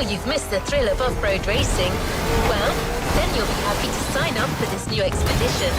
Sure you've missed the thrill of off-road racing? Well, then you'll be happy to sign up for this new expedition.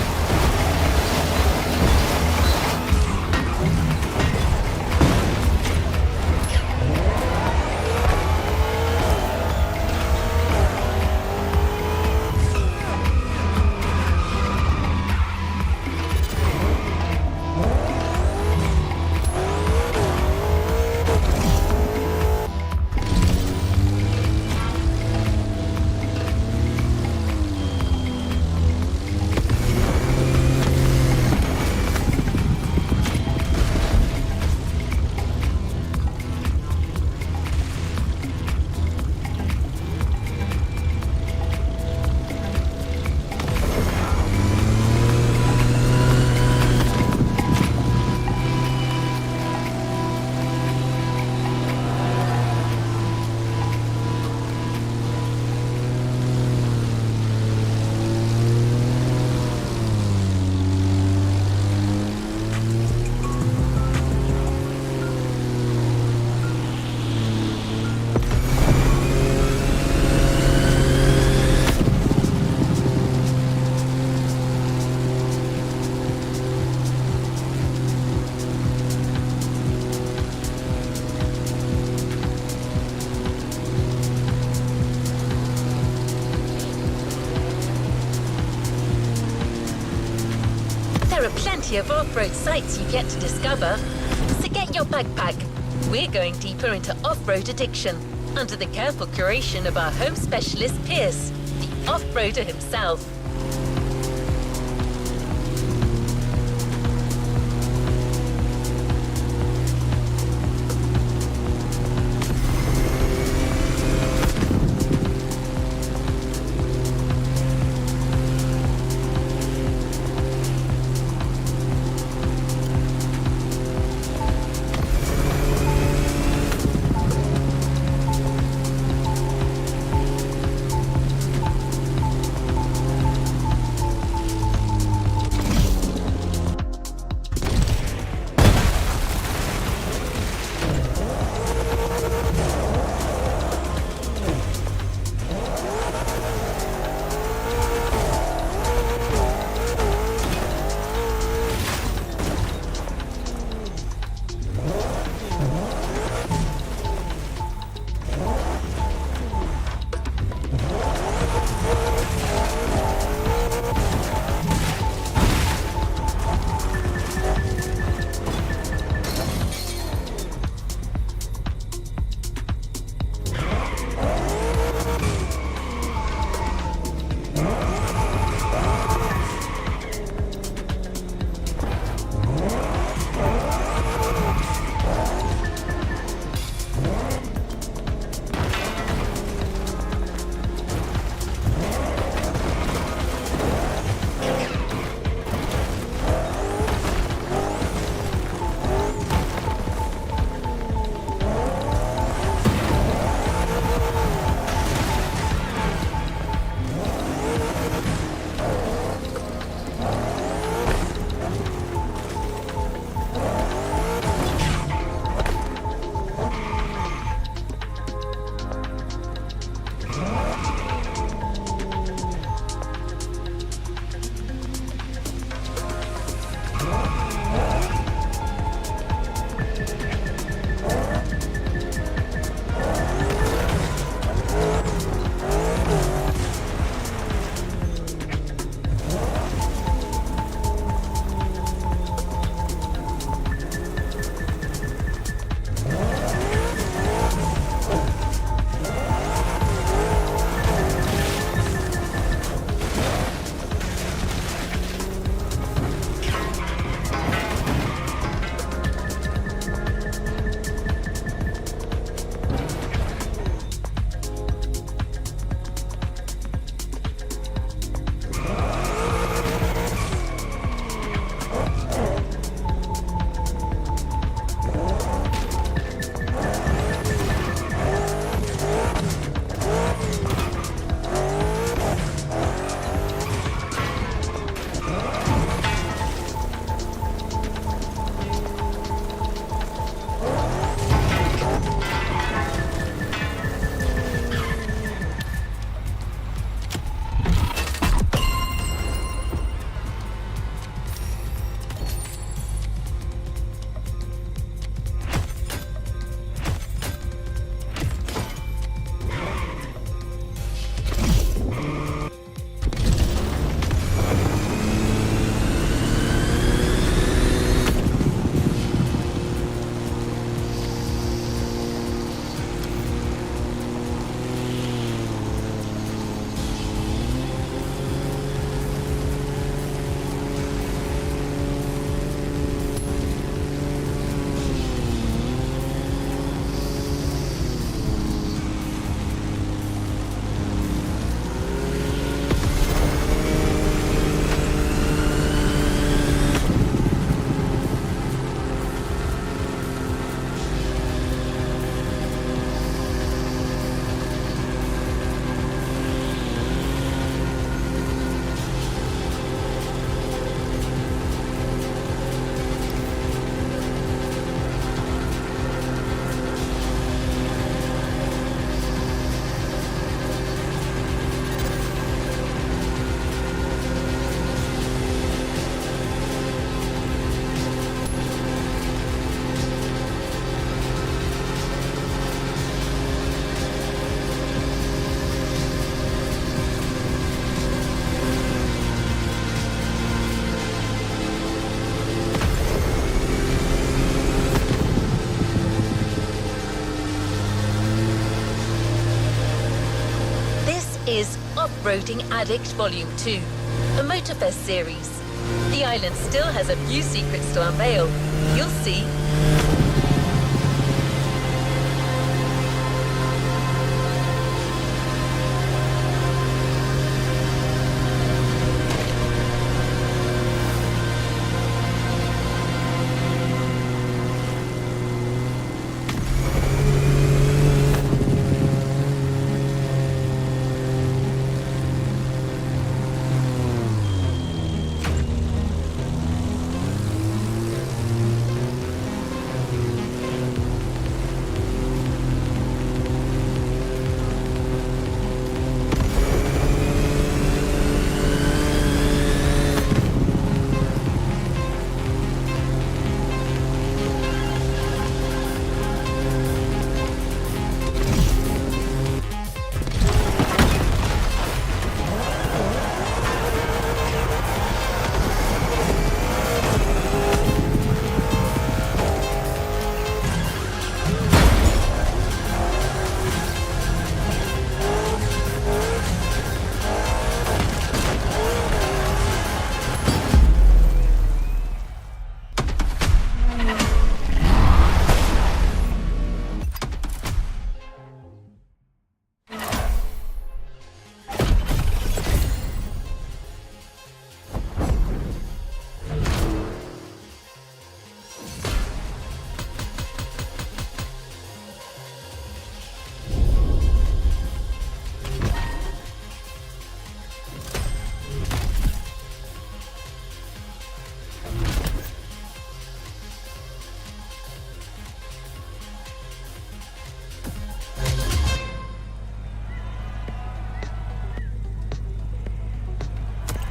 There are plenty of off-road sites you get to discover. So get your backpack. We're going deeper into off-road addiction under the careful curation of our home specialist Pierce, the off-roader himself. Off-Roading Addict Volume 2, a Motorfest series. The island still has a few secrets to unveil. You'll see.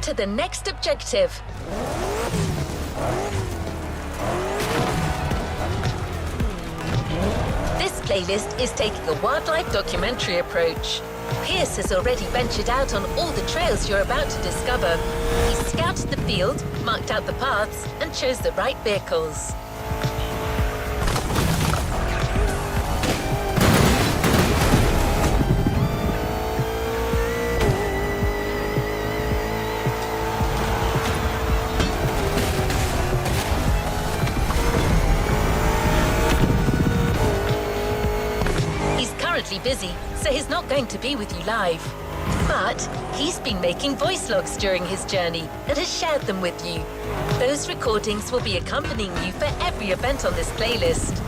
To the next objective. This playlist is taking a wildlife documentary approach. Pierce has already ventured out on all the trails you're about to discover. He scouted the field, marked out the paths, and chose the right vehicles. Busy, so he's not going to be with you live. But he's been making voice logs during his journey and has shared them with you. Those recordings will be accompanying you for every event on this playlist.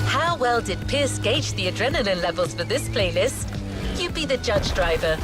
How well did Pierce gauge the adrenaline levels for this playlist? You be the judge, driver.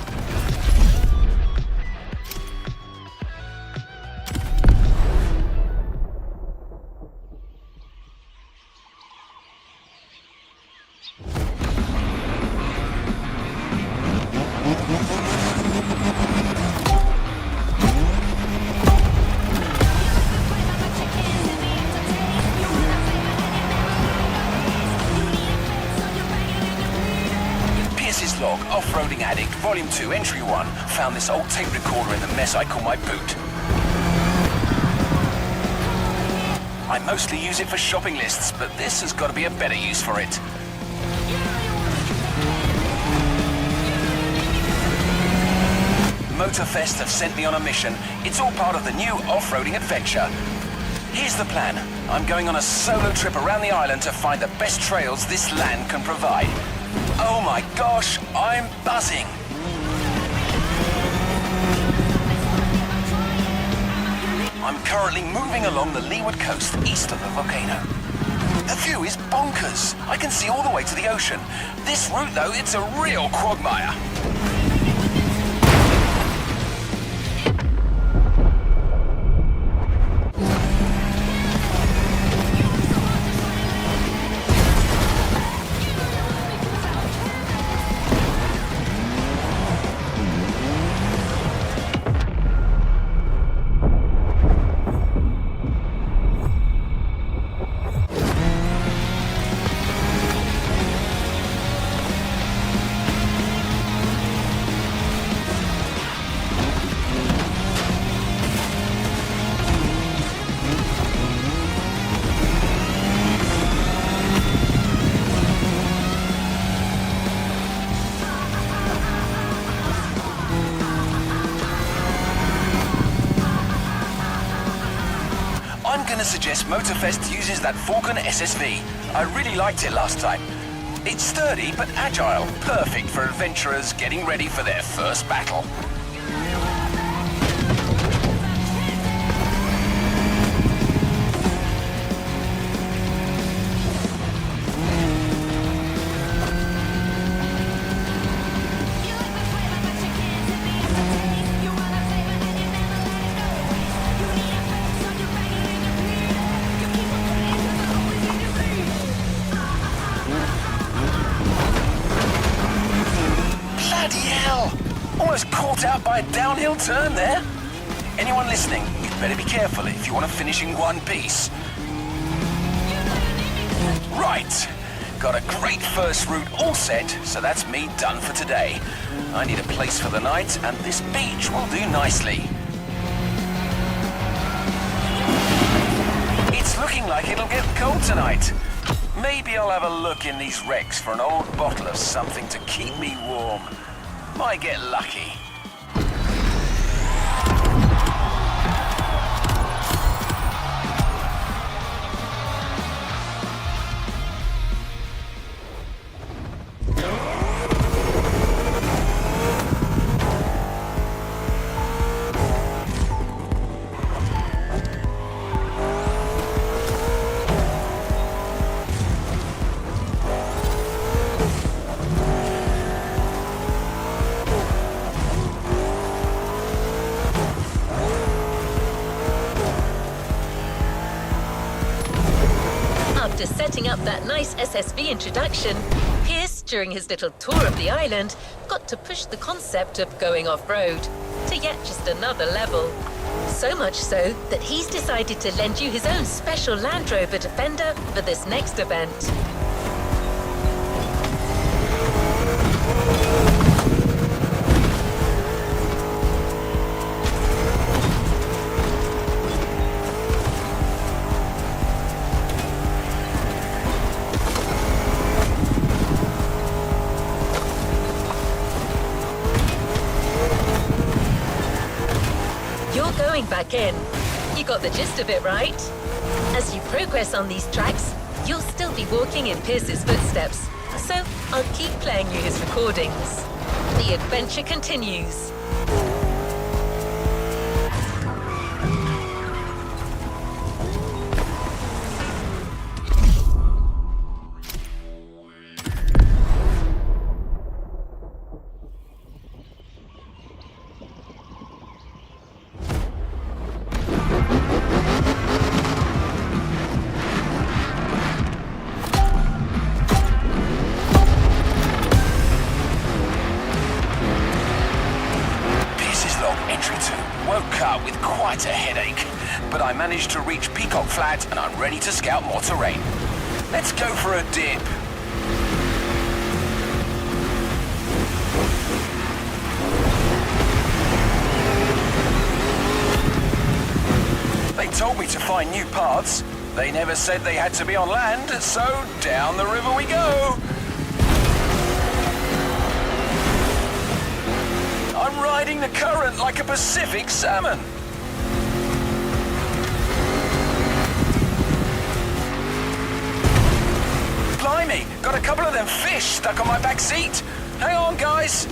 Log, Off-Roading Addict, Volume 2, Entry 1. Found this old tape recorder in the mess I call my boot. I mostly use it for shopping lists, but this has got to be a better use for it. Motorfest have sent me on a mission. It's all part of the new off-roading adventure. Here's the plan. I'm going on a solo trip around the island to find the best trails this land can provide. Oh my gosh, I'm buzzing! I'm currently moving along the leeward coast east of the volcano. The view is bonkers. I can see all the way to the ocean. This route though, it's a real quagmire. gonna suggest Motorfest uses that Falcon SSV. I really liked it last time. It's sturdy but agile, perfect for adventurers getting ready for their first battle. Almost caught out by a downhill turn there. Anyone listening, you'd better be careful if you want to finish in one piece. Right, got a great first route all set, so that's me done for today. I need a place for the night, and this beach will do nicely. It's looking like it'll get cold tonight. Maybe I'll have a look in these wrecks for an old bottle of something to keep me warm. Might get lucky. After setting up that nice SSV introduction, Pierce, during his little tour of the island, got to push the concept of going off-road to yet just another level. So much so that he's decided to lend you his own special Land Rover Defender for this next event. Going back in. You got the gist of it, right? As you progress on these tracks, you'll still be walking in Pierce's footsteps, so I'll keep playing you his recordings. The adventure continues. Woke up with quite a headache, but I managed to reach Peacock Flat and I'm ready to scout more terrain. Let's go for a dip. They told me to find new paths. They never said they had to be on land, so down the river we go. I'm riding the current like a Pacific salmon. Blimey, got a couple of them fish stuck on my back seat. Hang on, guys.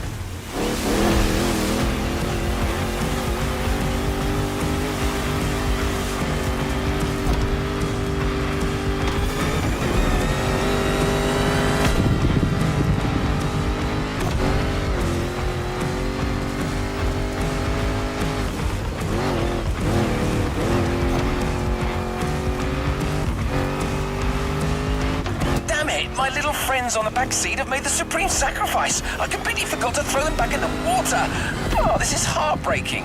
My little friends on the back seat have made the supreme sacrifice. I completely forgot to throw them back in the water. Oh, this is heartbreaking.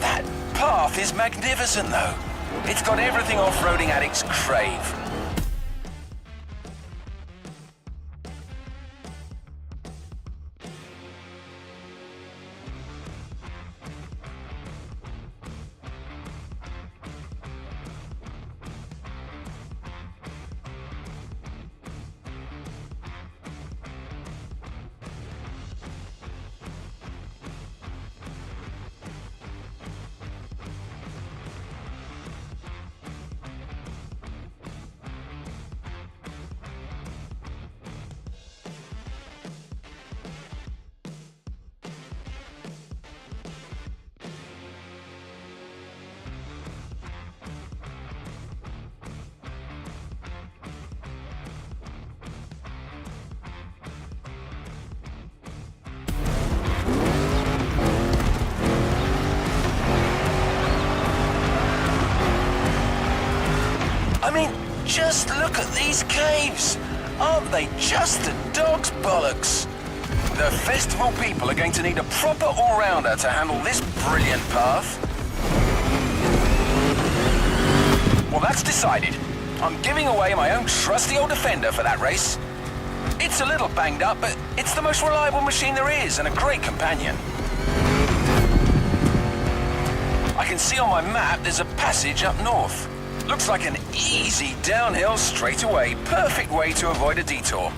That path is magnificent, though. It's got everything off-roading addicts crave. I mean, just look at these caves. Aren't they just a dog's bollocks? The festival people are going to need a proper all-rounder to handle this brilliant path. Well, that's decided. I'm giving away my own trusty old Defender for that race. It's a little banged up, but it's the most reliable machine there is and a great companion. I can see on my map there's a passage up north. Looks like an easy downhill straight away. Perfect way to avoid a detour.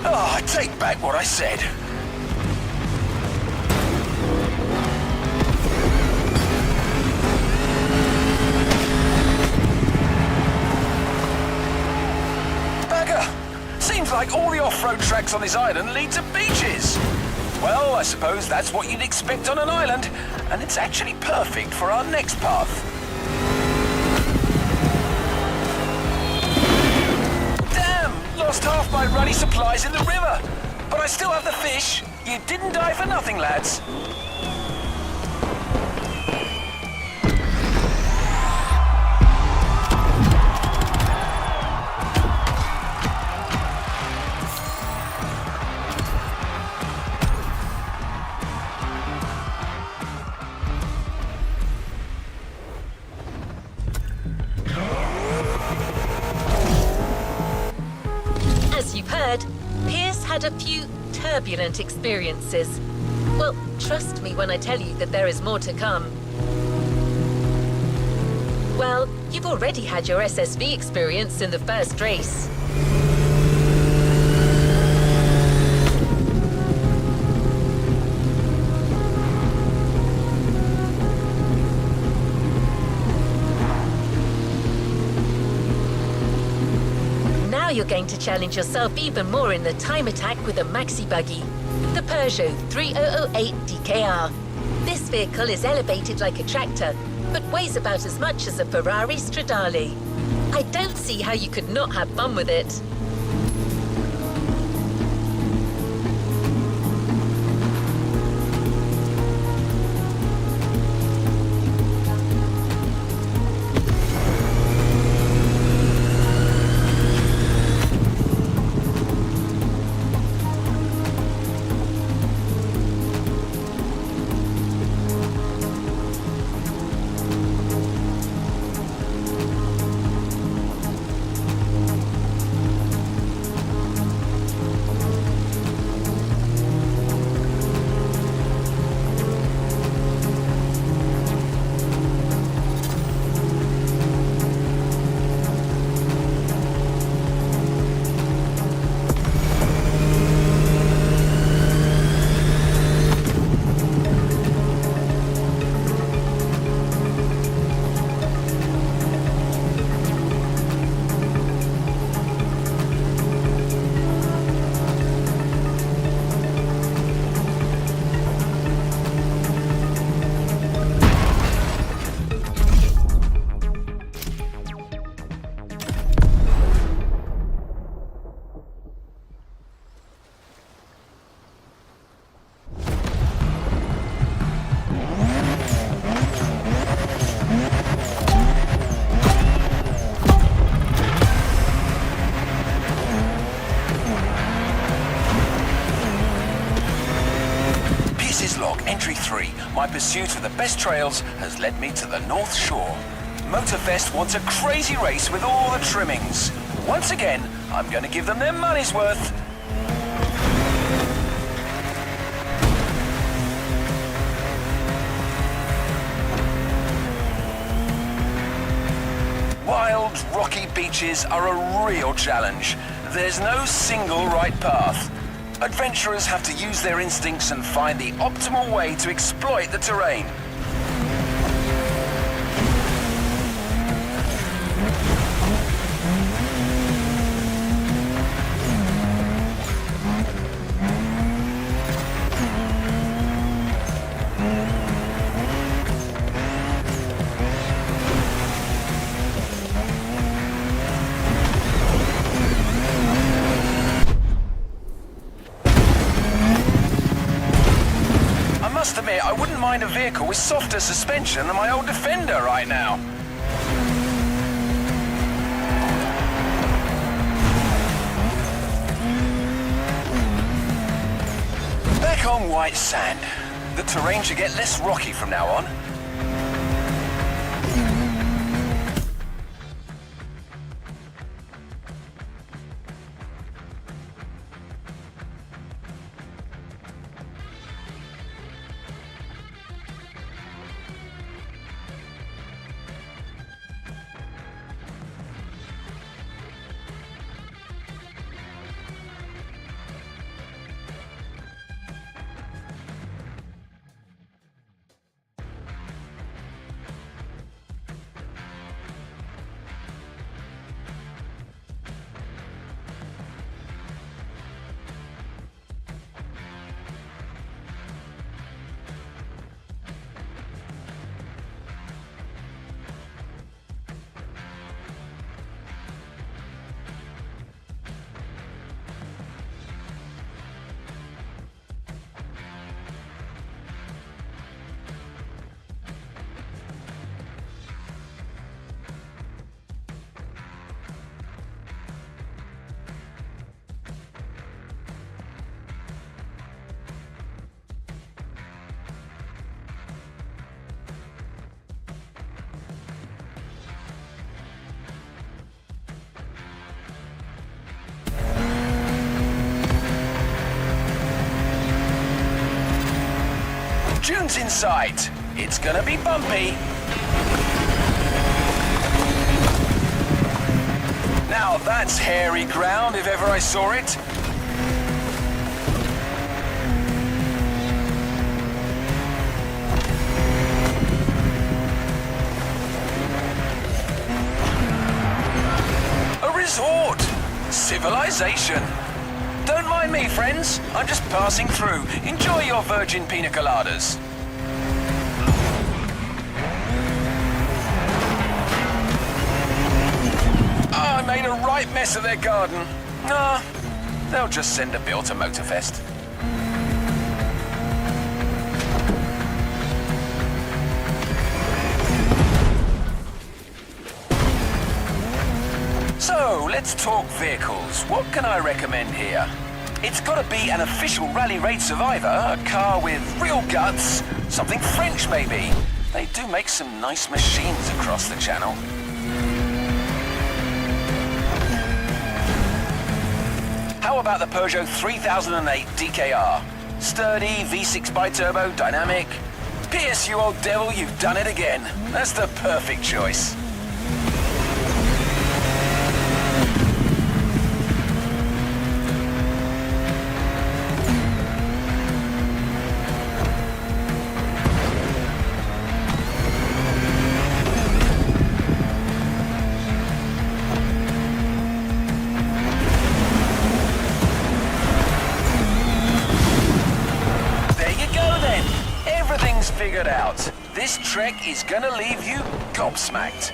Oh, I take back what I said. Seems like all the off-road tracks on this island lead to beaches. Well, I suppose that's what you'd expect on an island, and it's actually perfect for our next path. Damn! Lost half my ruddy supplies in the river. But I still have the fish. You didn't die for nothing, lads. As you've heard, Pierce had a few turbulent experiences. Well, trust me when I tell you that there is more to come. Well, you've already had your SSV experience in the first race. Now you're going to challenge yourself even more in the time attack with a maxi buggy, the Peugeot 3008 DKR. This vehicle is elevated like a tractor, but weighs about as much as a Ferrari Stradale. I don't see how you could not have fun with it. Entry 3. My pursuit of the best trails has led me to the North Shore. Motorfest wants a crazy race with all the trimmings. Once again, I'm going to give them their money's worth. Wild, rocky beaches are a real challenge. There's no single right path. Adventurers have to use their instincts and find the optimal way to exploit the terrain. I wouldn't mind a vehicle with softer suspension than my old Defender right now. Back on white sand. The terrain should get less rocky from now on. June's in sight. It's gonna be bumpy. Now that's hairy ground if ever I saw it. A resort. Civilization. Don't mind me, friends. I'm just passing through. Enjoy your virgin pina coladas. Oh, I made a right mess of their garden. Nah, they'll just send a bill to Motorfest. So, let's talk vehicles. What can I recommend here? It's gotta be an official rally raid survivor, a car with real guts, something French maybe. They do make some nice machines across the channel. How about the Peugeot 3008 DKR? Sturdy, V6 bi-turbo, dynamic. Pierce, you old devil, you've done it again. That's the perfect choice. Figured out. This trek is gonna leave you gobsmacked.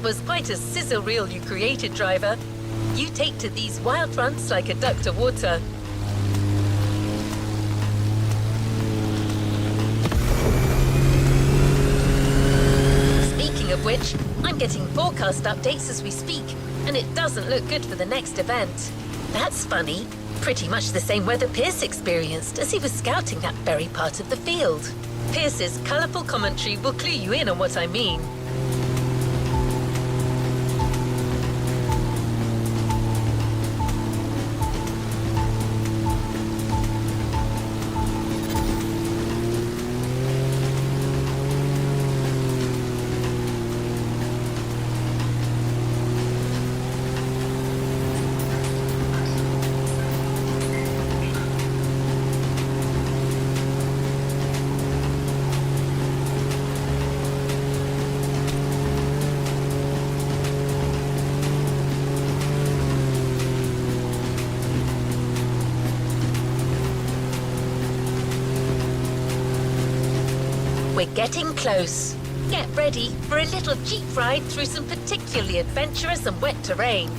Was quite a sizzle reel you created, driver. You take to these wild runs like a duck to water. Speaking of which, I'm getting forecast updates as we speak, and it doesn't look good for the next event. That's funny. Pretty much the same weather Pierce experienced as he was scouting that very part of the field. Pierce's colourful commentary will clue you in on what I mean. We're getting close. Get ready for a little jeep ride through some particularly adventurous and wet terrain.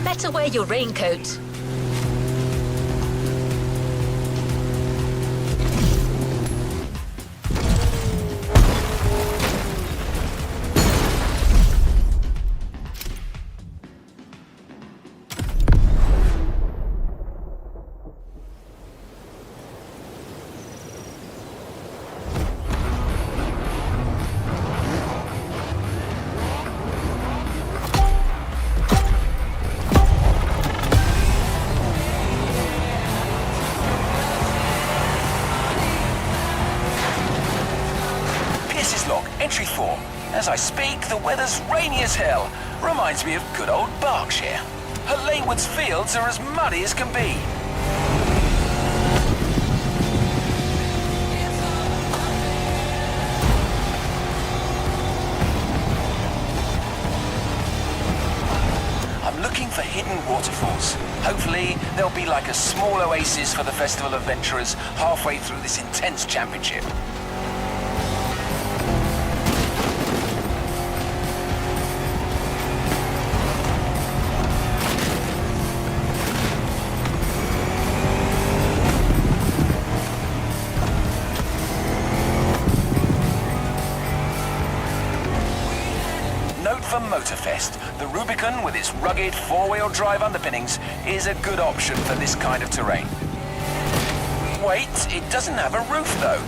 Better wear your raincoat. Entry 4. As I speak, the weather's rainy as hell. Reminds me of good old Berkshire. Her Leywood's fields are as muddy as can be. I'm looking for hidden waterfalls. Hopefully, there'll be like a small oasis for the festival adventurers halfway through this intense championship. For Motorfest, the Rubicon with its rugged four-wheel drive underpinnings is a good option for this kind of terrain. Wait, it doesn't have a roof though.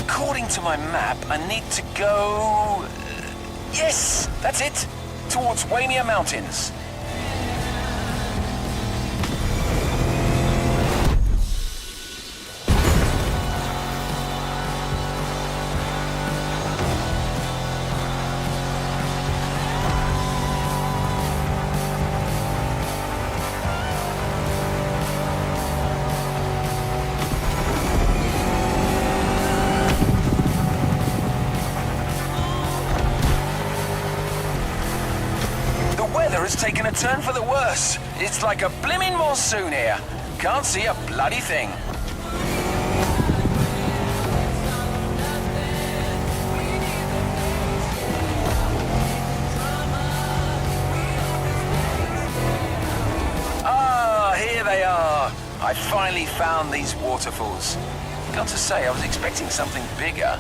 According to my map, I need to go... yes, that's it, towards Waimea Mountains. Has taken a turn for the worse. It's like a blimmin' monsoon here. Can't see a bloody thing. Ah, here they are. I finally found these waterfalls. Got to say, I was expecting something bigger.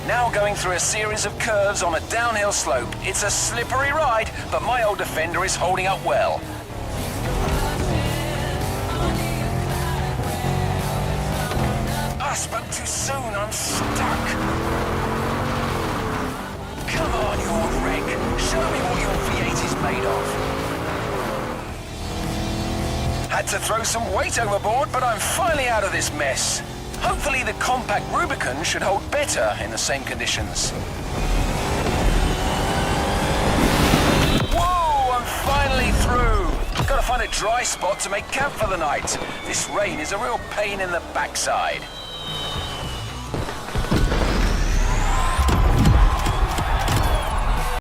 Now going through a series of curves on a downhill slope. It's a slippery ride, but my old Defender is holding up well. I spoke too soon, I'm stuck. Come on, you old wreck. Show me what your V8 is made of. Had to throw some weight overboard, but I'm finally out of this mess. Hopefully the compact Rubicon should hold better in the same conditions. Whoa, I'm finally through. Gotta find a dry spot to make camp for the night. This rain is a real pain in the backside.